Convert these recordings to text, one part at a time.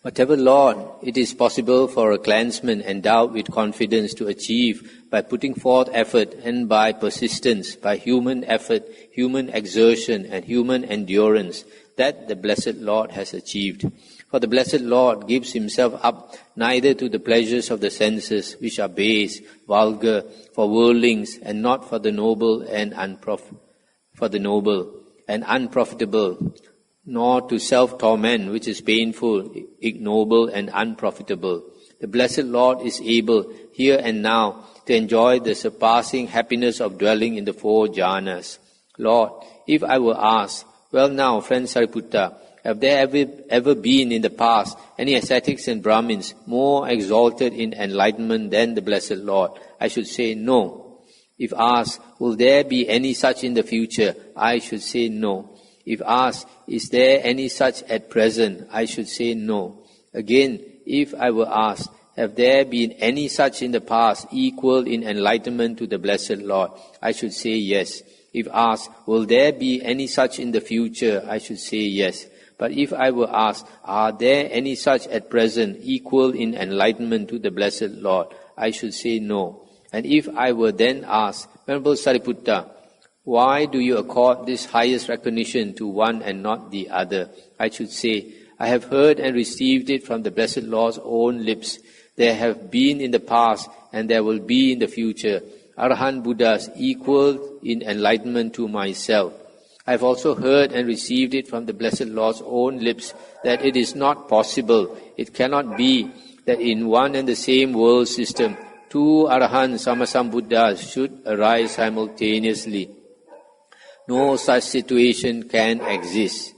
Whatever, Lord, it is possible for a clansman endowed with confidence to achieve by putting forth effort and by persistence, by human effort, human exertion and human endurance, that the Blessed Lord has achieved. For the Blessed Lord gives himself up neither to the pleasures of the senses, which are base, vulgar, for worldlings, and not for the noble and unprofitable, nor to self-torment, which is painful, ignoble, and unprofitable. The Blessed Lord is able, here and now, to enjoy the surpassing happiness of dwelling in the four jhanas. Lord, if I were asked, well now, friend Sariputta, have there ever been in the past any ascetics and Brahmins more exalted in enlightenment than the Blessed Lord? I should say no. If asked, will there be any such in the future? I should say no. If asked, is there any such at present? I should say no. Again, if I were asked, have there been any such in the past equal in enlightenment to the Blessed Lord? I should say yes. If asked, will there be any such in the future? I should say yes. But if I were asked, are there any such at present equal in enlightenment to the Blessed Lord? I should say no. And if I were then asked, Venerable Sariputta, why do you accord this highest recognition to one and not the other? I should say, I have heard and received it from the Blessed Lord's own lips. There have been in the past and there will be in the future Arahant Buddhas equal in enlightenment to myself. I have also heard and received it from the Blessed Lord's own lips that it is not possible, it cannot be, that in one and the same world system, two Arahant Samasambuddhas should arise simultaneously. No such situation can exist.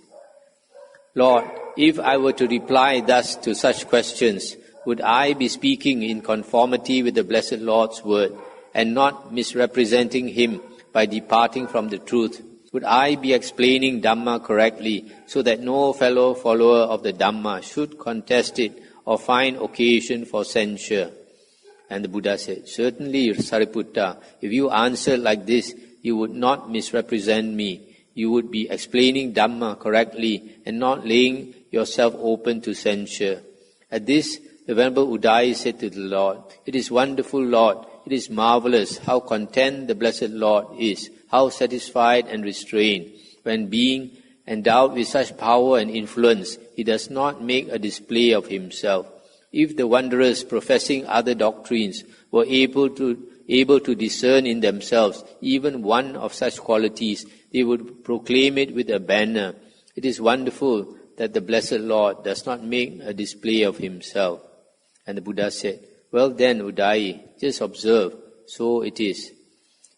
Lord, if I were to reply thus to such questions, would I be speaking in conformity with the Blessed Lord's word and not misrepresenting him by departing from the truth? Would I be explaining Dhamma correctly so that no fellow follower of the Dhamma should contest it or find occasion for censure? And the Buddha said, certainly, Sariputta, if you answer like this, you would not misrepresent me. You would be explaining Dhamma correctly and not laying yourself open to censure. At this, the Venerable Udayi said to the Lord, it is wonderful, Lord. It is marvelous how content the Blessed Lord is, how satisfied and restrained. When being endowed with such power and influence, he does not make a display of himself. If the wanderers professing other doctrines were able to discern in themselves even one of such qualities, they would proclaim it with a banner. It is wonderful that the Blessed Lord does not make a display of himself. And the Buddha said, well then, Udayi, just observe, so it is.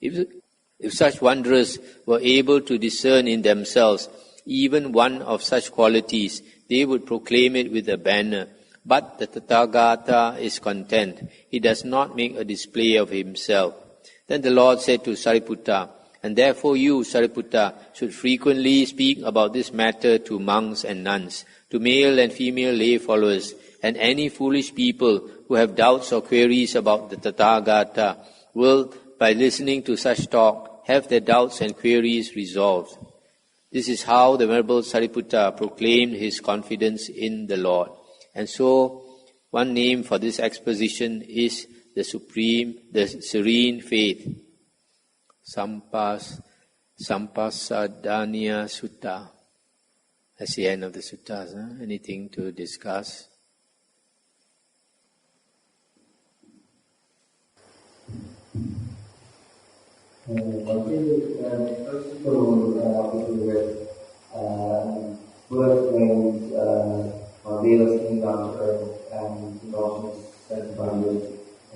If such wanderers were able to discern in themselves even one of such qualities, they would proclaim it with a banner. But the Tathagata is content. He does not make a display of himself. Then the Lord said to Sariputta, and therefore you, Sariputta, should frequently speak about this matter to monks and nuns, to male and female lay followers, and any foolish people who have doubts or queries about the Tathagata will, by listening to such talk, have their doubts and queries resolved. This is how the Venerable Sariputta proclaimed his confidence in the Lord. And so, one name for this exposition is the serene faith. Sampasadaniya Sutta. That's the end of the suttas. Huh? Anything to discuss? Is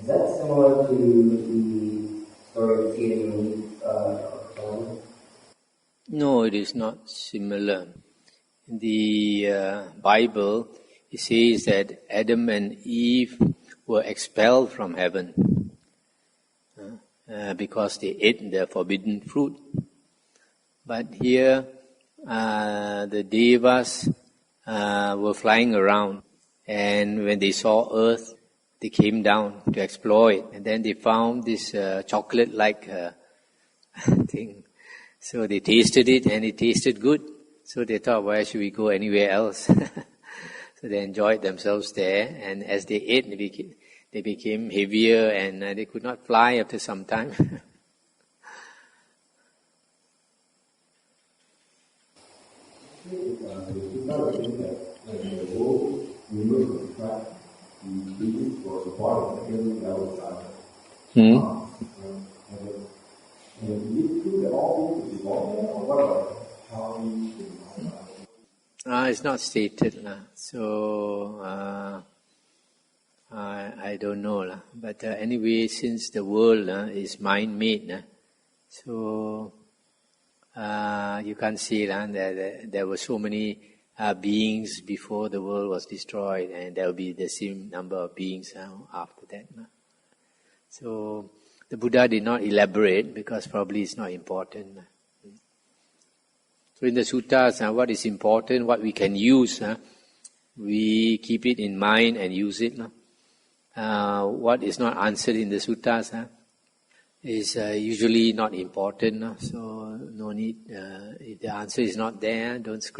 that similar to the story of feeding the leaf? No, it is not similar. In the Bible, it says that Adam and Eve were expelled from heaven because they ate the forbidden fruit. But here, the Devas were flying around, and when they saw earth, they came down to explore it, and then they found this chocolate-like thing. So they tasted it, and it tasted good. So they thought, why should we go anywhere else? So they enjoyed themselves there, and as they ate, they became heavier, and they could not fly after some time. It's not stated, so I don't know. But anyway, since the world is mind-made, so you can't see that there were so many beings before the world was destroyed, and there will be the same number of beings after that. So the Buddha did not elaborate because probably it's not important. So in the suttas, what is important, what we can use, we keep it in mind and use it. What is not answered in the suttas is usually not important. So no need. If the answer is not there, don't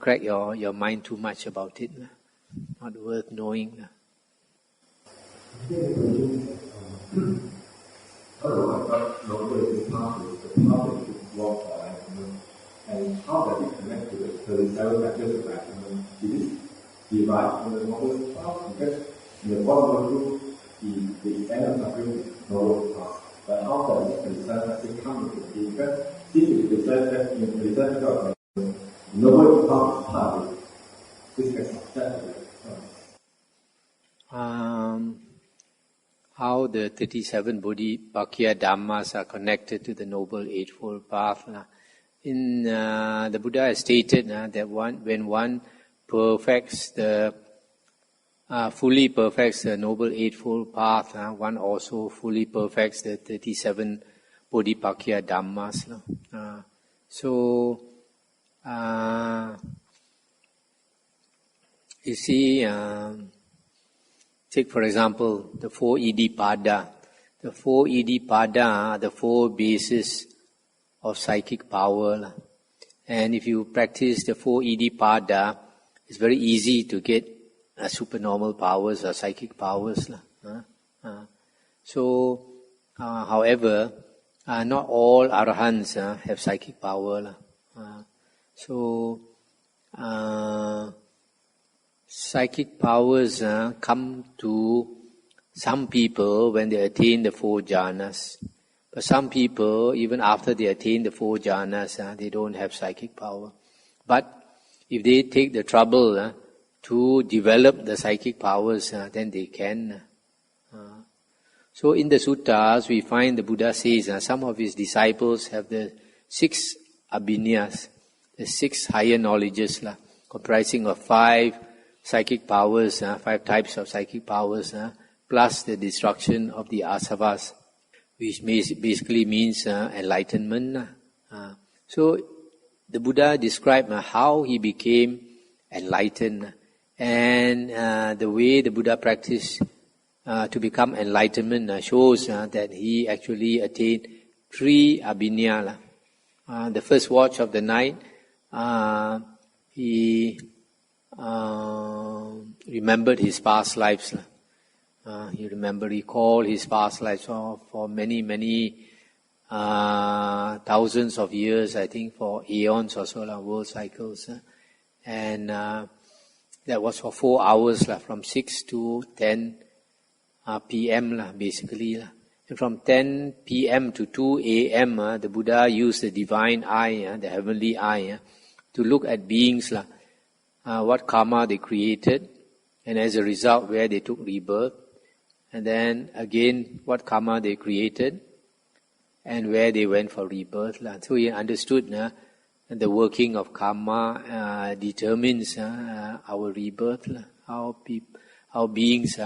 crack your mind too much about it. Not worth knowing. And how does it connect to the 37 factors of enlightenment? Is it derived from the noble path? Because in the bottom of the group, the end of suffering is noble path. But how does the 37 factors come into the because this is the 37 factors of the noble path is part of it. This gets upset. How the 37 Bodhipakkhiya Dhammas are connected to the Noble Eightfold Path. In the Buddha has stated that when one perfects fully perfects the Noble Eightfold Path, one also fully perfects the 37 Bodhipakkhiya Dhammas. You see, take for example the 4 Iddhipada. The 4 Iddhipada are the 4 bases of psychic power. And if you practice the 4 Iddhipada, it's very easy to get supernormal powers or psychic powers. However, not all arahants have psychic power. Psychic powers come to some people when they attain the 4 jhanas. But some people, even after they attain the 4 jhanas, they don't have psychic power. But if they take the trouble to develop the psychic powers, then they can. So in the suttas, we find the Buddha says some of his disciples have the 6 abhinyas, the 6 higher knowledges, comprising of 5 psychic powers, 5 types of psychic powers, plus the destruction of the asavas, which basically means enlightenment. So the Buddha described how he became enlightened, and the way the Buddha practiced to become enlightenment shows that he actually attained 3 abhinya. The first watch of the night, he remembered his past lives. He recalled his past lives for many thousands of years, I think for aeons or so, world cycles. And that was for 4 hours, from 6 to 10 p.m. basically. And from 10 p.m. to 2 a.m., the Buddha used the divine eye, the heavenly eye, to look at beings, what karma they created, and as a result, where they took rebirth. And then again, what karma they created, and where they went for rebirth. So he understood the working of karma determines our rebirth, how beings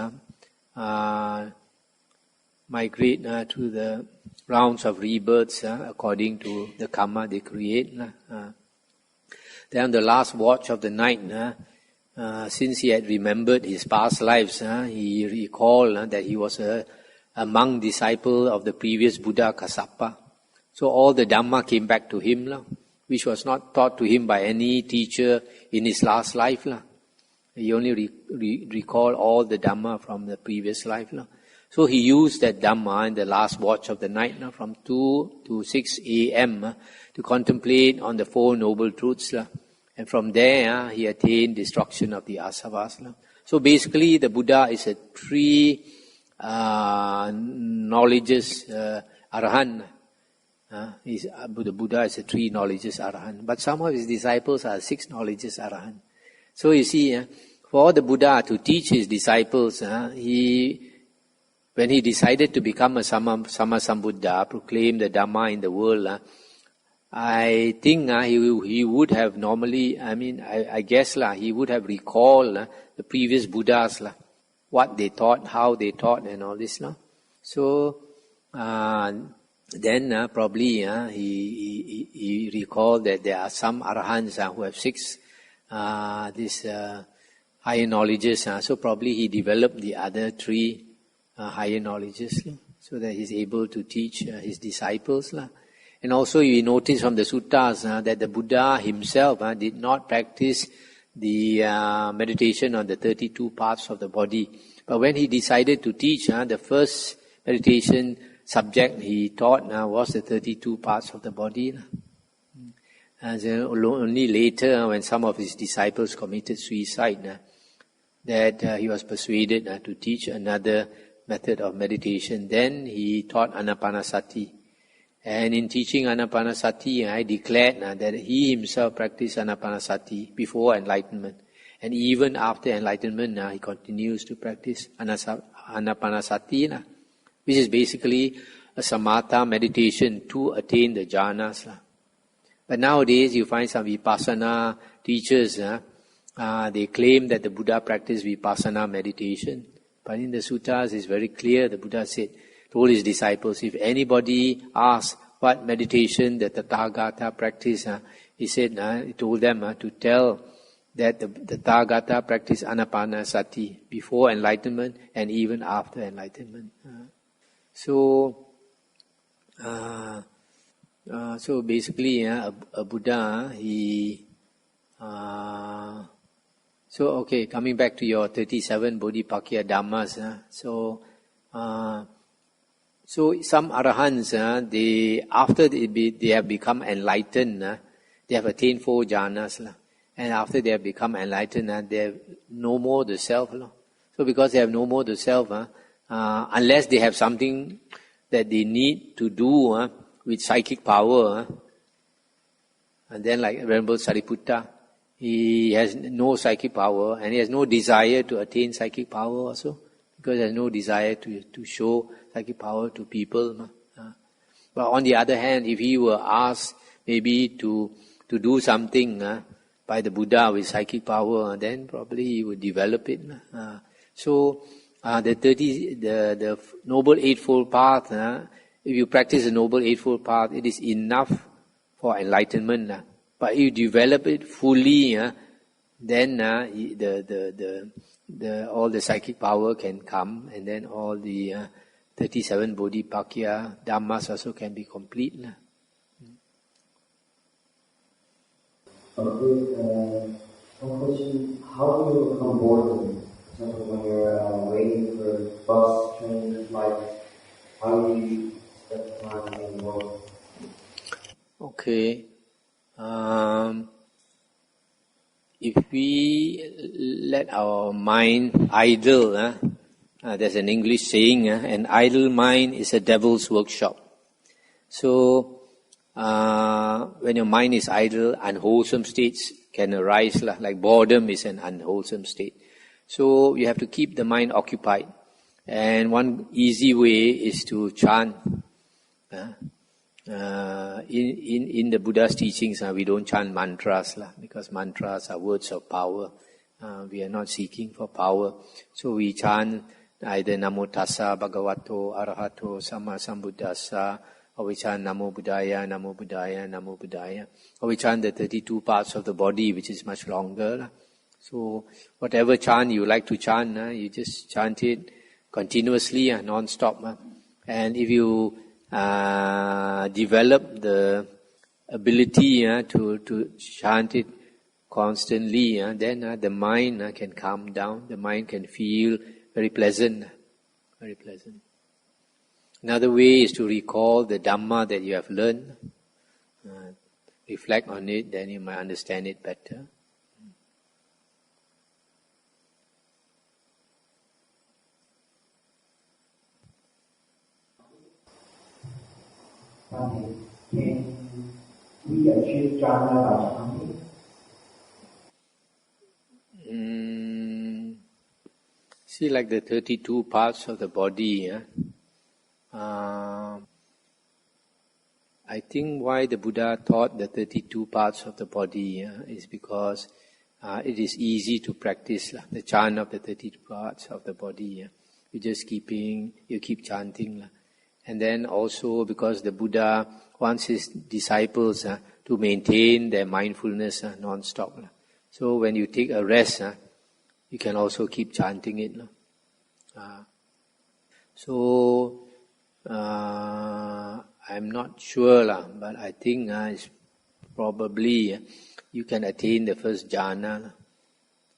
migrate to the rounds of rebirths according to the karma they create. Then on the last watch of the night, since he had remembered his past lives, he recalled that he was a monk disciple of the previous Buddha Kassapa. So all the Dhamma came back to him. which was not taught to him by any teacher in his last life. He only recalled all the Dhamma from the previous life. So he used that Dhamma in the last watch of the night, from 2 to 6 a.m. To contemplate on the Four Noble Truths. And from there, he attained destruction of the asavas. So basically, the Buddha is a three knowledges arahant. The Buddha is a three knowledges arahant. But some of his disciples are 6 knowledges arahant. So you see, for the Buddha to teach his disciples, when he decided to become a Sammasambuddha, proclaim the Dhamma in the world, I think he would have normally, I guess he would have recalled the previous Buddhas, what they taught, how they taught, and all this. So then probably he recalled that there are some arahants who have 6 higher knowledges. So probably he developed the other 3 higher knowledges, so that he's able to teach his disciples. And also you notice from the suttas that the Buddha himself did not practice the meditation on the 32 parts of the body. But when he decided to teach, the first meditation subject he taught was the 32 parts of the body. And only later, when some of his disciples committed suicide, that he was persuaded to teach another method of meditation. Then he taught Anapanasati. And in teaching Anapanasati, I declared that he himself practiced Anapanasati before enlightenment. And even after enlightenment, he continues to practice Anapanasati, which is basically a samatha meditation to attain the jhanas. But nowadays, you find some vipassana teachers, they claim that the Buddha practiced vipassana meditation. But in the suttas, it's very clear, the Buddha told his disciples, if anybody asks what meditation the Tathagata practiced, he told them to tell that the Tathagata practiced Anapanasati before enlightenment and even after enlightenment. So basically, a Buddha, coming back to your 37 Bodhipakya Dhammas. So some arahants, after they have become enlightened, they have attained 4 jhanas. And after they have become enlightened, they have no more the self. So because they have no more the self, unless they have something that they need to do with psychic power, and then like Venerable Sariputta, he has no psychic power and he has no desire to attain psychic power also, because he has no desire to show psychic power to people. But on the other hand, if he were asked maybe to do something by the Buddha with psychic power, then probably he would develop it. So the Noble Eightfold Path, if you practice the Noble Eightfold Path, it is enough for enlightenment. But if you develop it fully, then all the psychic power can come, and then all the 37 Bodhipakya Dhammas also can be complete. Okay, one question, how do you overcome boredom? For example, when you're waiting for bus, train, flight, how do you spend time in work? Okay. If we let our mind idle, there's an English saying, an idle mind is a devil's workshop. So, when your mind is idle, unwholesome states can arise, like boredom is an unwholesome state. So, you have to keep the mind occupied. And one easy way is to chant. In the Buddha's teachings, we don't chant mantras, because mantras are words of power. We are not seeking for power. So we chant either Namo Tassa Bhagavato Arahato Samma Sambuddhassa, or we chant Namo Buddhaya, Namo Buddhaya, Namo Buddhaya. Or we chant the 32 parts of the body, which is much longer. So whatever chant you like to chant, you just chant it continuously, non-stop. And if you develop the ability to chant it constantly, then the mind can calm down, the mind can feel very pleasant. Very pleasant. Another way is to recall the Dhamma that you have learned. Reflect on it, then you might understand it better. Can we achieve jhana by chanting? See, like the 32 parts of the body, I think why the Buddha taught the 32 parts of the body is because it is easy to practice the chant of the 32 parts of the body. You keep chanting. And then also because the Buddha wants his disciples to maintain their mindfulness non-stop. So when you take a rest, you can also keep chanting it. I'm not sure, but I think it's probably you can attain the first jhana,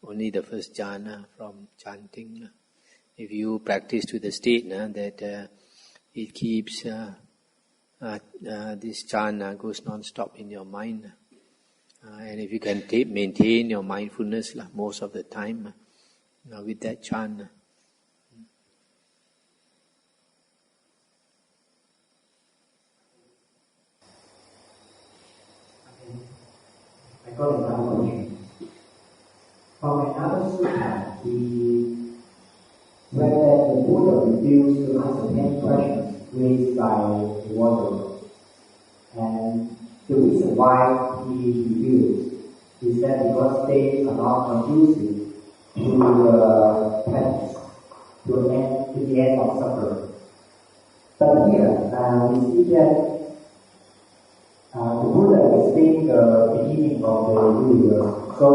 only the first jhana from chanting. If you practice to the state that it keeps this chant goes non-stop in your mind, and if you can maintain your mindfulness most of the time with that chant. I got another question. From another sutta, where the Buddha refused to answer 10 questions raised by the wanderer. And the reason why he refused is that because they are not conducive to the penance, to the end of suffering. But here, we see that the Buddha explained the beginning of the universe, so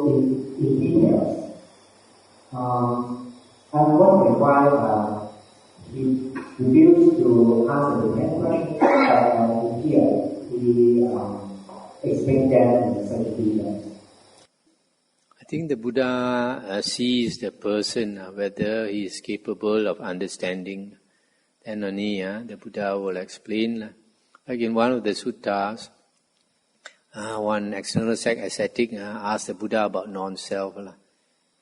in details. I'm wondering why he refused to answer the 10 questions, but here he explained them in such details. I think the Buddha sees the person, whether he is capable of understanding. Then only the Buddha will explain. Like in one of the suttas, one external sect ascetic asked the Buddha about non-self,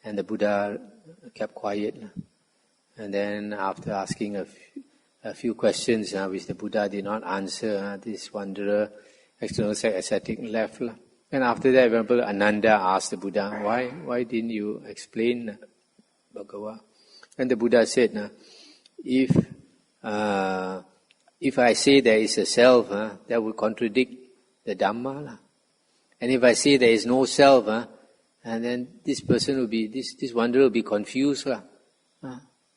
and the Buddha kept quiet. And then after asking a few questions which the Buddha did not answer, this wanderer, external sect ascetic, left. And after that, Venerable Ananda asked the Buddha, why didn't you explain Bhagava? And the Buddha said, if I say there is a self, that would contradict the Dhamma. And if I say there is no self, and then this person will be, this wanderer will be confused.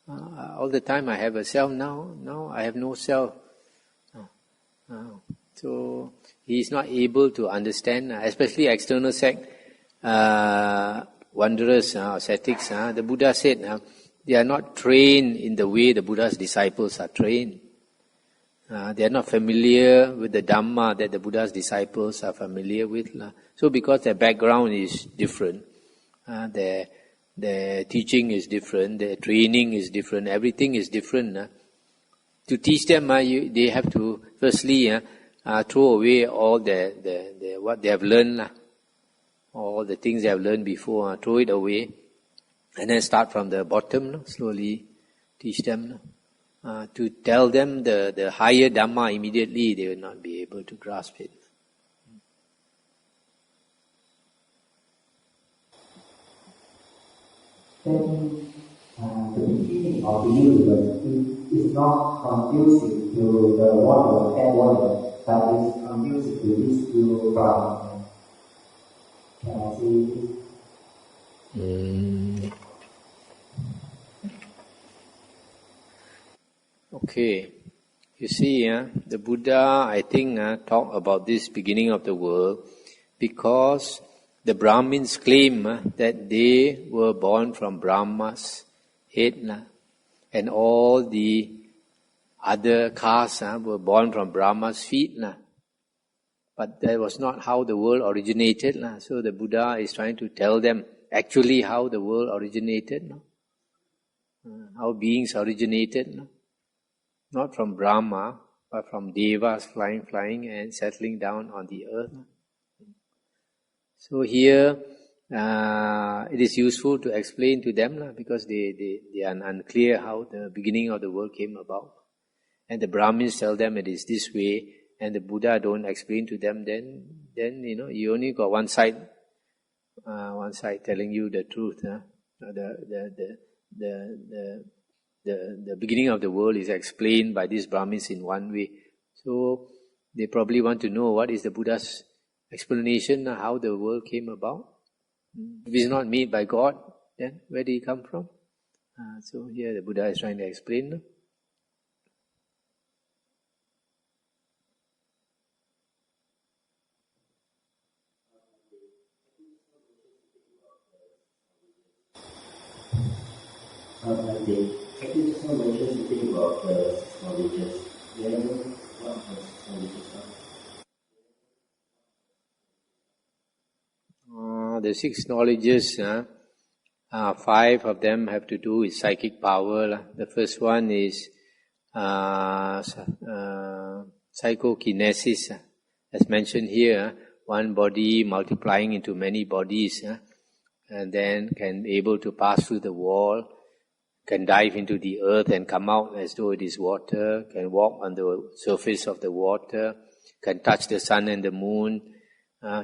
All the time I have a self, now I have no self. So he is not able to understand, especially external sect wanderers, ascetics. The Buddha said they are not trained in the way the Buddha's disciples are trained. They are not familiar with the Dhamma that the Buddha's disciples are familiar with. So because their background is different, their teaching is different, their training is different, everything is different. To teach them, they have to firstly throw away all what they have learned, all the things they have learned before, throw it away, and then start from the bottom, slowly teach them. To tell them the higher Dhamma immediately, they will not be able to grasp it. Then the beginning of the universe is not conducive to the water and water, but is conducive to these two problems. Can I see this? Okay. You see, the Buddha, I think, talked about this beginning of the world because the Brahmins claim that they were born from Brahma's head, and all the other castes were born from Brahma's feet. But that was not how the world originated. So the Buddha is trying to tell them actually how the world originated. How beings originated. Not from Brahma, but from Devas flying and settling down on the earth. So here, it is useful to explain to them because they are unclear how the beginning of the world came about. And the Brahmins tell them it is this way, and the Buddha don't explain to them, then you only got one side telling you the truth. The beginning of the world is explained by these Brahmins in one way. So they probably want to know what is the Buddha's explanation, how the world came about. If it's not made by God, then where did it come from? So here the Buddha is trying to explain. Thank you so much to think about the knowledges. May I know what the knowledges are? The 6 knowledges, 5 of them have to do with psychic power. The first one is psychokinesis, as mentioned here, one body multiplying into many bodies, and then can be able to pass through the wall, can dive into the earth and come out as though it is water, can walk on the surface of the water, can touch the sun and the moon,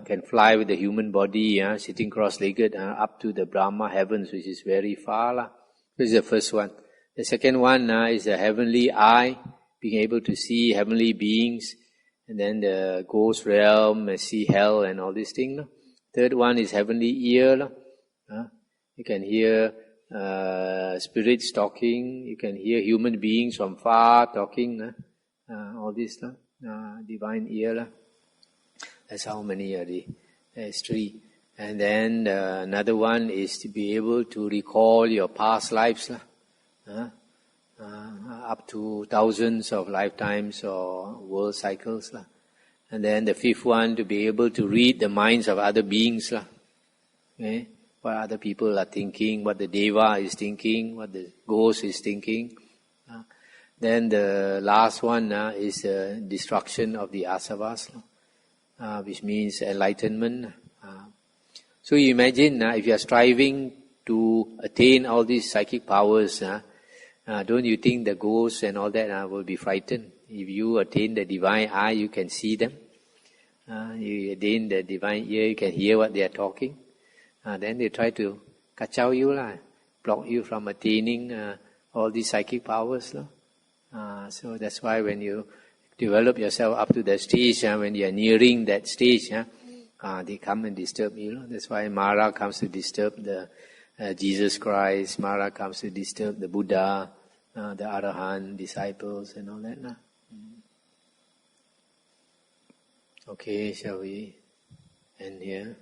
can fly with the human body, sitting cross-legged up to the Brahma heavens, which is very far. This is the first one. The second one is the heavenly eye, being able to see heavenly beings, and then the ghost realm, see hell and all these things. Third one is heavenly ear. You can hear spirits talking, you can hear human beings from far talking, all this, divine ear. That's how many are there. There's 3. And then another one is to be able to recall your past lives, up to thousands of lifetimes or world cycles. And then the 5th one, to be able to read the minds of other beings. Okay? What other people are thinking, what the Deva is thinking, what the ghost is thinking. Then the last one is the destruction of the asavas, which means enlightenment. So you imagine if you are striving to attain all these psychic powers, don't you think the ghosts and all that will be frightened? If you attain the divine eye, you can see them. You attain the divine ear, you can hear what they are talking. Then they try to kacau you, block you from attaining all these psychic powers. So that's why when you develop yourself up to that stage, when you are nearing that stage, they come and disturb you. That's why Mara comes to disturb the Jesus Christ. Mara comes to disturb the Buddha, the Arahant disciples and all that. Okay, shall we end here?